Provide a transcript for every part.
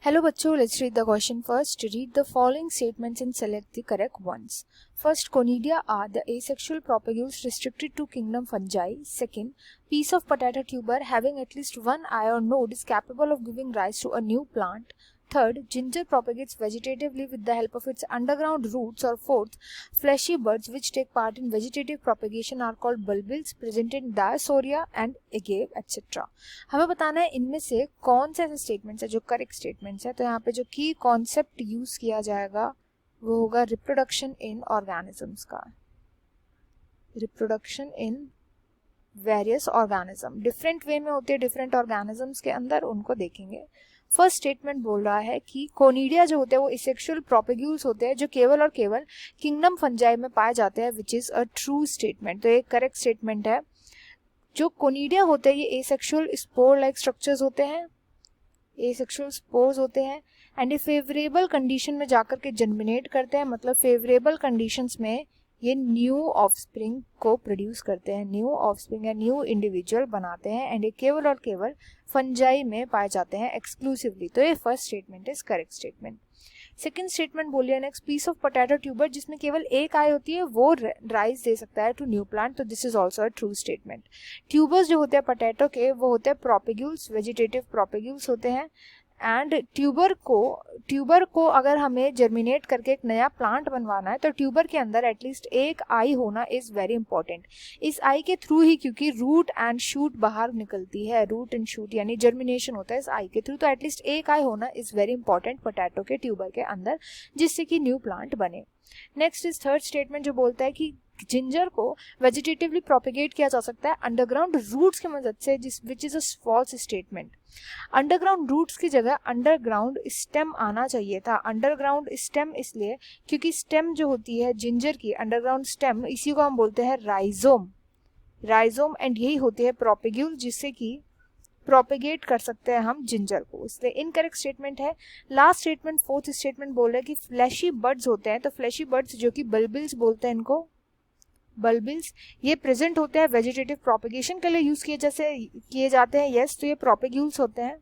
Hello बच्चों, let's read the question first. Read the following statements and select the correct ones. First, conidia are the asexual propagules restricted to kingdom fungi. Second, piece of potato tuber having at least one ion node is capable of giving rise to a new plant. Third, ginger propagates vegetatively with the help of its underground roots. Or fourth, fleshy buds which take part in vegetative propagation are called bulbils present in dioscorea and agave etc. हमें बताना है इनमें से कौन से ऐसे statements है जो करेक्ट स्टेटमेंट्स है. तो यहाँ पे जो की कॉन्सेप्ट यूज किया जाएगा वो होगा रिप्रोडक्शन इन ऑर्गेनिजम्स का. Reproduction in various organism different way में होती है डिफरेंट ऑर्गेनिजम्स के अंदर, उनको देखेंगे. फर्स्ट स्टेटमेंट बोल रहा है कि कोनिडिया जो होते हैं वो एसेक्सुअल प्रोपेग्यूल्स होते हैं जो केवल और केवल किंगडम फंजाई में पाए जाते हैं, विच इज अ ट्रू स्टेटमेंट. तो एक करेक्ट स्टेटमेंट है. जो कोनिडिया होते हैं ये एसेक्सुअल स्पोर लाइक स्ट्रक्चर्स होते हैं, एसेक्सुअल स्पोर्स होते हैं एंड ये फेवरेबल कंडीशन में जाकर के जर्मिनेट करते हैं. मतलब फेवरेबल कंडीशंस में ये न्यू ऑफस्प्रिंग को प्रोड्यूस करते हैं, न्यू ऑफस्प्रिंग या न्यू इंडिविजुअल बनाते हैं एंड ये केवल और केवल फंजाई में पाए जाते हैं एक्सक्लूसिवली. तो ये first statement is correct statement. Second statement बोलिए next, piece of potato tuber जिसमें केवल एक आई होती है वो राइज दे सकता है टू न्यू प्लांट. तो this is also a true statement. Tubers जो होते हैं पोटैटो के वो होते हैं प्रोपेग्यूल्स, वेजिटेटिव प्रोपेग्यूल्स होते हैं. एंड ट्यूबर को अगर हमें जर्मिनेट करके एक नया प्लांट बनवाना है तो ट्यूबर के अंदर एटलीस्ट एक आई होना इज वेरी इंपॉर्टेंट. इस आई के थ्रू ही, क्योंकि रूट एंड शूट बाहर निकलती है, रूट एंड शूट यानी जर्मिनेशन होता है इस आई के थ्रू, तो एटलीस्ट एक आई होना इज वेरी इंपॉर्टेंट पोटैटो के ट्यूबर के अंदर जिससे कि न्यू प्लांट बने. नेक्स्ट इज थर्ड स्टेटमेंट जो बोलता है कि जिंजर को वेजिटेटिवली प्रोपेगेट किया जा सकता है अंडरग्राउंड रूट्स की मदद से, which is a false statement. Underground roots की जगह अंडरग्राउंड स्टेम आना चाहिए था. अंडरग्राउंड स्टेम इसलिए क्योंकि स्टेम जो होती है जिंजर की, अंडरग्राउंड स्टेम, इसी को हम बोलते हैं राइजोम. राइजोम एंड यही होती है प्रोपेग्यूल जिससे कि प्रोपेगेट कर सकते हैं हम जिंजर को, इसलिए इनकरेक्ट स्टेटमेंट है. लास्ट स्टेटमेंट फोर्थ स्टेटमेंट बोल रहा है कि फ्लैशी बर्ड्स होते हैं. तो फ्लैशी बर्ड्स जो कि बल्बिल्स बोलते हैं इनको, बल्बिल्स, ये प्रेजेंट होते हैं वेजिटेटिव प्रोपेगेशन के लिए यूज किए जाते हैं. यस, तो ये प्रोपेग्यूल्स होते हैं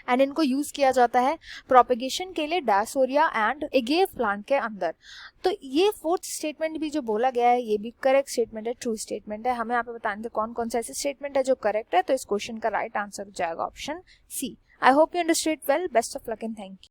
एंड इनको यूज किया जाता है प्रोपेगेशन के लिए डायस्कोरिया एंड एगेव प्लांट के अंदर. तो ये फोर्थ स्टेटमेंट भी जो बोला गया है ये भी करेक्ट स्टेटमेंट है, ट्रू स्टेटमेंट है. हमें यहाँ पे बताने कौन कौन से ऐसे स्टेटमेंट है जो करेक्ट है. तो इस क्वेश्चन का राइट आंसर हो जाएगा option C. I hope you understood well. Best of luck and thank you.